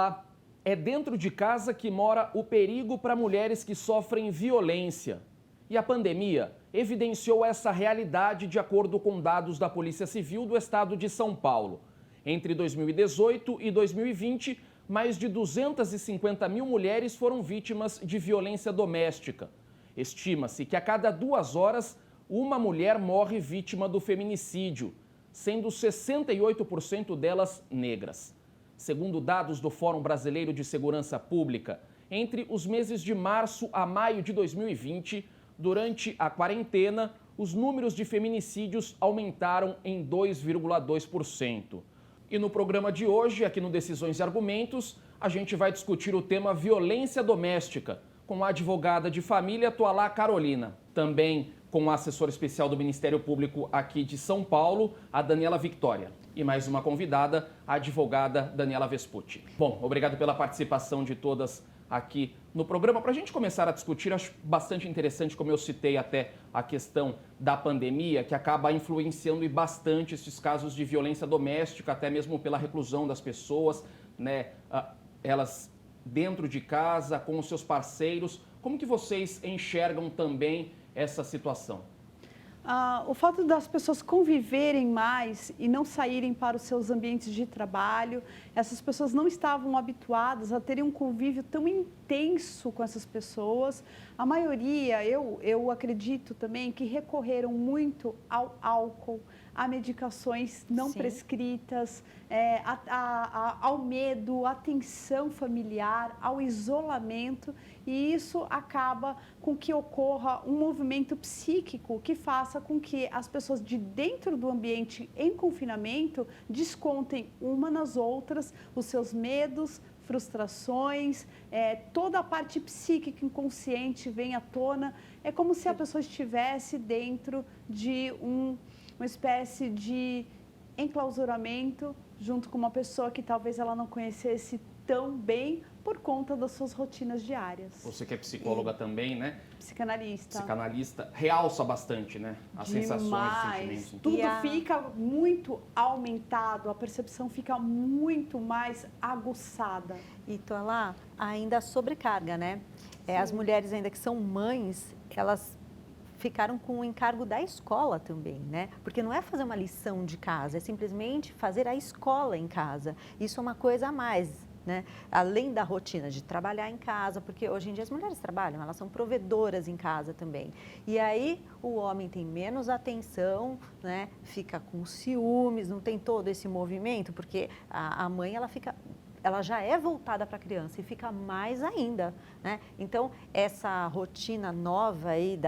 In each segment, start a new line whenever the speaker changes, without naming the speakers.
Olá, é dentro de casa que mora o perigo para mulheres que sofrem violência. E a pandemia evidenciou essa realidade de acordo com dados da Polícia Civil do Estado de São Paulo. Entre 2018 e 2020, mais de 250 mil mulheres foram vítimas de violência doméstica. Estima-se que a cada 2 horas, uma mulher morre vítima do feminicídio, sendo 68% delas negras. Segundo dados do Fórum Brasileiro de Segurança Pública, entre os meses de março a maio de 2020, durante a quarentena, os números de feminicídios aumentaram em 2,2%. E no programa de hoje, aqui no Decisões e Argumentos, a gente vai discutir o tema violência doméstica, com a advogada de família Toalá Carolina. Também com a assessora especial do Ministério Público aqui de São Paulo, a Daniela Victória. E mais uma convidada, a advogada Daniela Vespucci. Bom, obrigado pela participação de todas aqui no programa. Para a gente começar a discutir, acho bastante interessante, como eu citei até, a questão da pandemia, que acaba influenciando bastante esses casos de violência doméstica, até mesmo pela reclusão das pessoas, né? Elas dentro de casa, com os seus parceiros. Como que vocês enxergam também essa situação?
O fato das pessoas conviverem mais e não saírem para os seus ambientes de trabalho, essas pessoas não estavam habituadas a terem um convívio tão intenso com essas pessoas. A maioria, eu acredito também, que recorreram muito ao álcool, a medicações não prescritas, ao medo, à tensão familiar, ao isolamento, e isso acaba com que ocorra um movimento psíquico que faça com que as pessoas de dentro do ambiente em confinamento descontem uma nas outras os seus medos, frustrações, toda a parte psíquica inconsciente vem à tona. É como se a pessoa estivesse dentro de uma espécie de enclausuramento junto com uma pessoa que talvez ela não conhecesse tão bem por conta das suas rotinas diárias.
Você que é psicóloga também, né?
Psicanalista.
Psicanalista, realça bastante, né? As sensações, os sentimentos.
Tudo fica muito aumentado, a percepção fica muito mais aguçada.
E Toalá, ainda a sobrecarga, né? As mulheres ainda que são mães, elas ficaram com o encargo da escola também, né? Porque não é fazer uma lição de casa, é simplesmente fazer a escola em casa. Isso é uma coisa a mais, né? Além da rotina de trabalhar em casa, porque hoje em dia as mulheres trabalham, elas são provedoras em casa também. E aí o homem tem menos atenção, né? Fica com ciúmes, não tem todo esse movimento, porque a mãe ela já é voltada para a criança e fica mais ainda, né? Então, essa rotina nova aí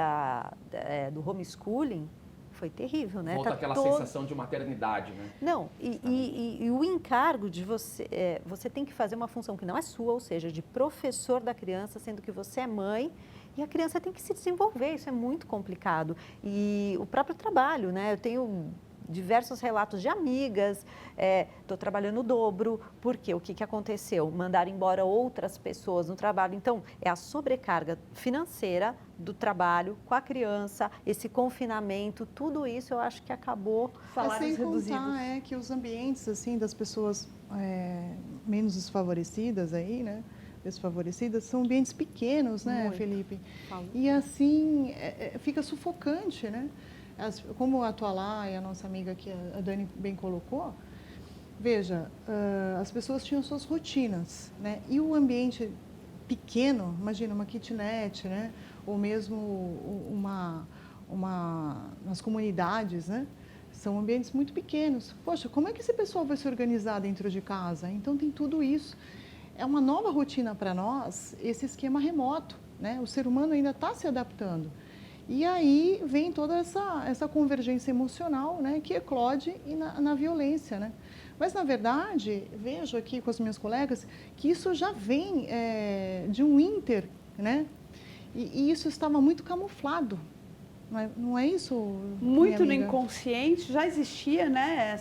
do homeschooling foi terrível, né?
Volta aquela sensação de maternidade, né?
Não, e o encargo de você tem que fazer uma função que não é sua, ou seja, de professor da criança, sendo que você é mãe, e a criança tem que se desenvolver, isso é muito complicado. E o próprio trabalho, né? Eu tenho diversos relatos de amigas, estou trabalhando o dobro, porque o que aconteceu? Mandaram embora outras pessoas no trabalho. Então, é a sobrecarga financeira do trabalho com a criança, esse confinamento, tudo isso eu acho que acabou
salários reduzidos. Sem contar que os ambientes assim, das pessoas menos desfavorecidas aí, né? Desfavorecidas, são ambientes pequenos, né, muito. Felipe? E assim, fica sufocante, né? Como a Toalá e a nossa amiga aqui, a Dani, bem colocou, veja, as pessoas tinham suas rotinas, né? E o ambiente pequeno, imagina uma kitnet, né? Ou mesmo nas comunidades, né? São ambientes muito pequenos. Poxa, como é que esse pessoal vai se organizar dentro de casa? Então tem tudo isso. É uma nova rotina para nós, esse esquema remoto, né? O ser humano ainda está se adaptando. E aí vem toda essa convergência emocional, né, que eclode na violência, né? Mas, na verdade, vejo aqui com as minhas colegas que isso já vem de um ínter, né? E isso estava muito camuflado. Não é isso?
Muito no inconsciente, já existia, né?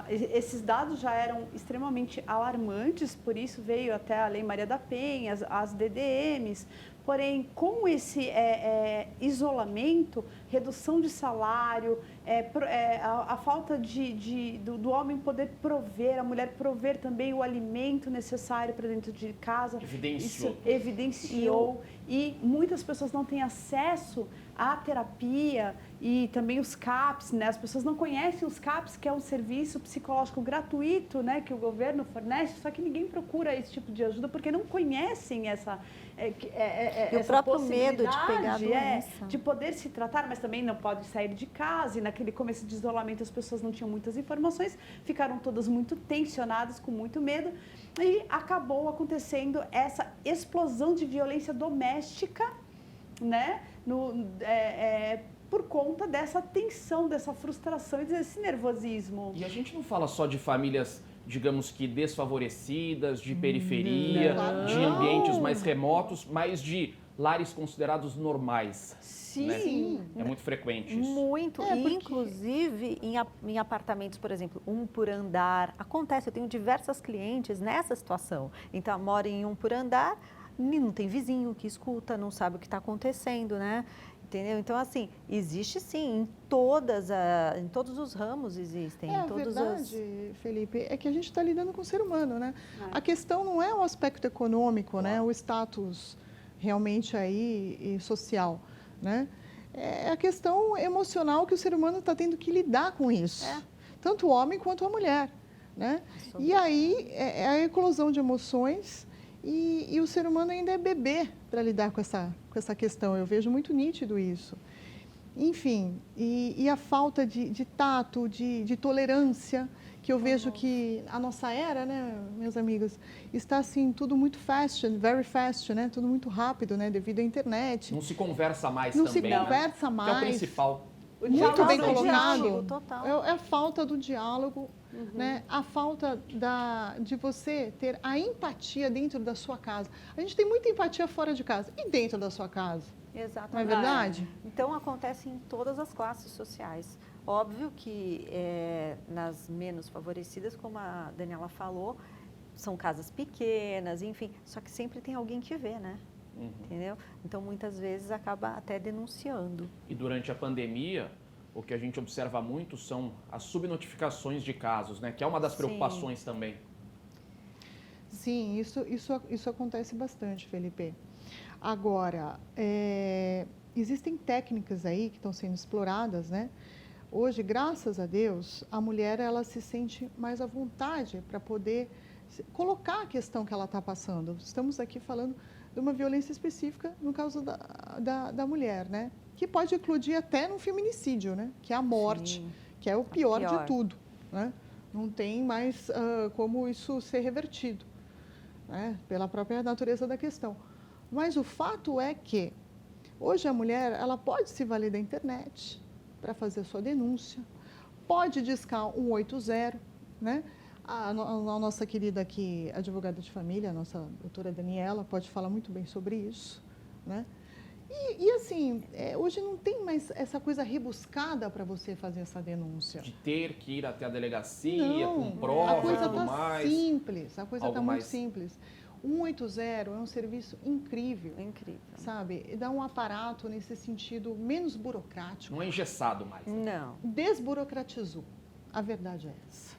Esses dados já eram extremamente alarmantes, por isso veio até a Lei Maria da Penha, as DDMs, Porém, com esse isolamento, redução de salário, a falta do homem poder prover, a mulher prover também o alimento necessário para dentro de casa. Evidenciou. E muitas pessoas não têm acesso à terapia e também os CAPs, né? As pessoas não conhecem os CAPs, que é um serviço psicológico gratuito, né? Que o governo fornece, só que ninguém procura esse tipo de ajuda porque não conhecem essa
o próprio medo de pegar a doença.
De poder se tratar, mas também não pode sair de casa. E naquele começo de isolamento as pessoas não tinham muitas informações, ficaram todas muito tensionadas, com muito medo. E acabou acontecendo essa explosão de violência doméstica, né? Por conta dessa tensão, dessa frustração e desse nervosismo.
E a gente não fala só de famílias, digamos que desfavorecidas, de periferia, de ambientes mais remotos, mas de lares considerados normais.
Sim.
Né?
Sim.
É muito frequente isso.
Muito. Inclusive, em apartamentos, por exemplo, 1 por andar. Acontece, eu tenho diversas clientes nessa situação. Então, moram em 1 por andar, não tem vizinho que escuta, não sabe o que está acontecendo, né? Entendeu? Então, assim, existe sim, em todos os ramos existem.
A verdade, Felipe, é que a gente está lidando com o ser humano, né? A questão não é o aspecto econômico, né? O status realmente aí social, né? É a questão emocional que o ser humano está tendo que lidar com isso. Tanto o homem quanto a mulher, né? E aí é a eclosão de emoções e o ser humano ainda é bebê para lidar com essa questão. Eu vejo muito nítido isso. Enfim, e a falta de tato, de tolerância, que eu vejo que a nossa era, né, meus amigos, está assim, tudo muito fast, very fast, né? Tudo muito rápido, né? Devido à internet.
Não se conversa mais
Não
também,
se conversa
né?
mais.
Que é o principal.
Muito bem
diálogo,
colocado.
total.
É a falta do diálogo, né? A falta de você ter a empatia dentro da sua casa. A gente tem muita empatia fora de casa e dentro da sua casa.
Exatamente.
Não é verdade?
Então, acontece em todas as classes sociais. Óbvio que nas menos favorecidas, como a Daniela falou, são casas pequenas, enfim, só que sempre tem alguém que vê, né? Entendeu? Então, muitas vezes, acaba até denunciando.
E durante a pandemia, o que a gente observa muito são as subnotificações de casos, né? Que é uma das preocupações também.
Sim, isso acontece bastante, Felipe. Agora, existem técnicas aí que estão sendo exploradas, né? Hoje, graças a Deus, a mulher ela se sente mais à vontade para poder colocar a questão que ela está passando. Estamos aqui falando de uma violência específica no caso da mulher, né? Que pode eclodir até no feminicídio, né? Que é a morte, que é o pior de tudo, né? Não tem mais como isso ser revertido, né? Pela própria natureza da questão. Mas o fato é que hoje a mulher ela pode se valer da internet para fazer a sua denúncia, pode discar 180, né? A nossa querida aqui, advogada de família, a nossa doutora Daniela, pode falar muito bem sobre isso, né? E assim, hoje não tem mais essa coisa rebuscada para você fazer essa denúncia.
De ter que ir até a delegacia,
Não,
com prova
a coisa
e tudo mais.
simples, a coisa está muito
mais
simples. 180 é um serviço incrível.
Incrível.
Sabe? Dá um aparato nesse sentido menos burocrático.
Não é engessado mais. Né?
Não.
Desburocratizou. A verdade é essa.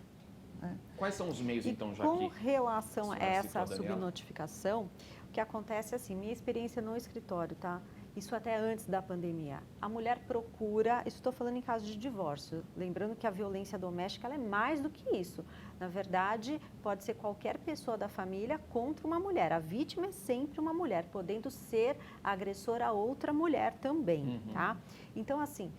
Quais são os meios, então, já
com
que...
relação a essa
Daniela?
subnotificação, o que acontece assim, minha experiência no escritório, tá? Isso até antes da pandemia. A mulher procura, isso estou falando em caso de divórcio, lembrando que a violência doméstica ela é mais do que isso. Na verdade, pode ser qualquer pessoa da família contra uma mulher. A vítima é sempre uma mulher, podendo ser agressora a outra mulher também, tá? Então, assim,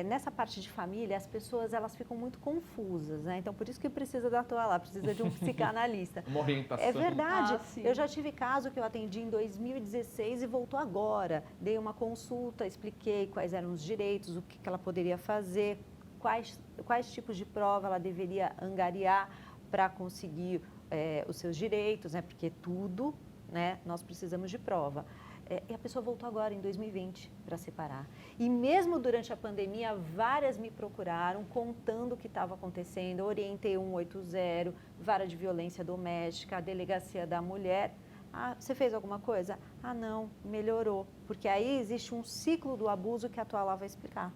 nessa parte de família, as pessoas elas ficam muito confusas, né? Então, por isso que precisa da tua lá, precisa de um psicanalista.
Uma orientação.
É verdade. Eu já tive caso que eu atendi em 2016 e voltou agora. Dei uma consulta, expliquei quais eram os direitos, o que ela poderia fazer, quais tipos de prova ela deveria angariar para conseguir os seus direitos, né? Porque tudo, né, nós precisamos de prova. E a pessoa voltou agora, em 2020, para separar. E mesmo durante a pandemia, várias me procuraram, contando o que estava acontecendo. Eu orientei 180, vara de violência doméstica, a delegacia da mulher. Ah, você fez alguma coisa? Ah, não, melhorou. Porque aí existe um ciclo do abuso que a tua aula vai explicar,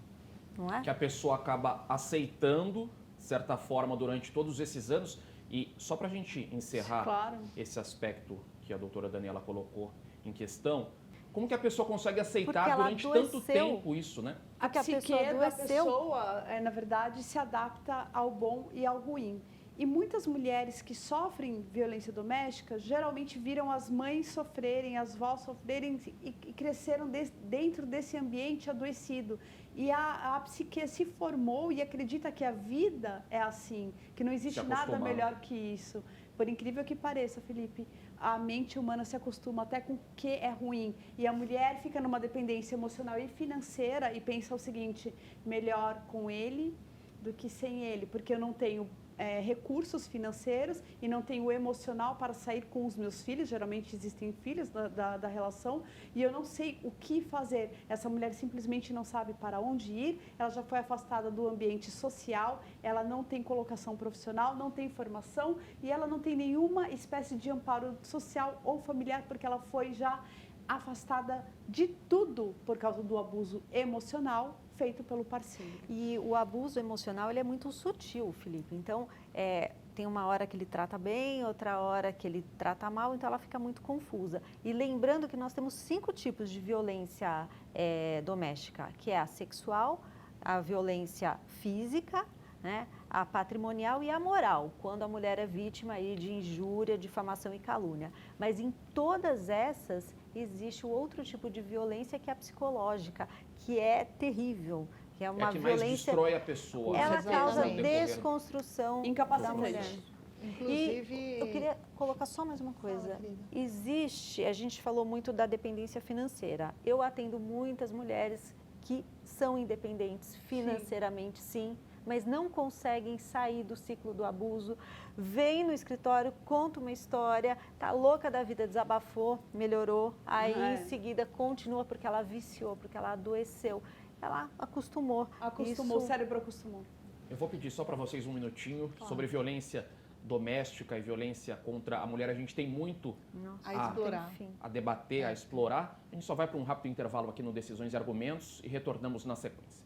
não é?
Que a pessoa acaba aceitando, de certa forma, durante todos esses anos. E só para a gente encerrar
Claro.
esse aspecto que a doutora Daniela colocou em questão, como que a pessoa consegue
Porque
aceitar
ela
durante
adoeceu.
tanto tempo isso, né?
A
Porque a
psique
pessoa
da
adoeceu.
pessoa, na verdade, se adapta ao bom e ao ruim. E muitas mulheres que sofrem violência doméstica geralmente viram as mães sofrerem, as vós sofrerem e cresceram dentro desse ambiente adoecido. E a psique se formou e acredita que a vida é assim, que não existe nada
acostumaram.
melhor que isso. Por incrível que pareça, Felipe, a mente humana se acostuma até com o que é ruim. E a mulher fica numa dependência emocional e financeira e pensa o seguinte: melhor com ele do que sem ele, porque eu não tenho recursos financeiros e não tenho o emocional para sair com os meus filhos. Geralmente existem filhos da relação e eu não sei o que fazer. Essa mulher simplesmente não sabe para onde ir, ela já foi afastada do ambiente social, ela não tem colocação profissional, não tem formação e ela não tem nenhuma espécie de amparo social ou familiar, porque ela foi já afastada de tudo por causa do abuso emocional feito pelo parceiro.
E o abuso emocional, ele é muito sutil, Felipe. Então, tem uma hora que ele trata bem, outra hora que ele trata mal, então ela fica muito confusa. E lembrando que nós temos 5 tipos de violência doméstica, que é a sexual, a violência física, né, a patrimonial e a moral, quando a mulher é vítima aí de injúria, difamação e calúnia. Mas em todas essas existe o outro tipo de violência, que é a psicológica, que é terrível, que é uma
que mais
violência.
destrói a pessoa.
Ela
Exatamente.
causa
Tem
desconstrução da
Incapacitante.
mulher.
Inclusive...
E eu queria colocar só mais uma coisa.
Fala, querida.
Existe, a gente falou muito da dependência financeira. Eu atendo muitas mulheres que são independentes financeiramente, sim, mas não conseguem sair do ciclo do abuso. Vem no escritório, conta uma história, tá louca da vida, desabafou, melhorou, aí em seguida continua porque ela viciou, porque ela adoeceu. Ela acostumou.
Acostumou,
Isso-
o cérebro acostumou.
Eu vou pedir só para vocês um minutinho sobre violência doméstica e violência contra a mulher. A gente tem muito
Nossa,
A explorar.
enfim.
a debater, a explorar. A gente só vai para um rápido intervalo aqui no Decisões e Argumentos e retornamos na sequência.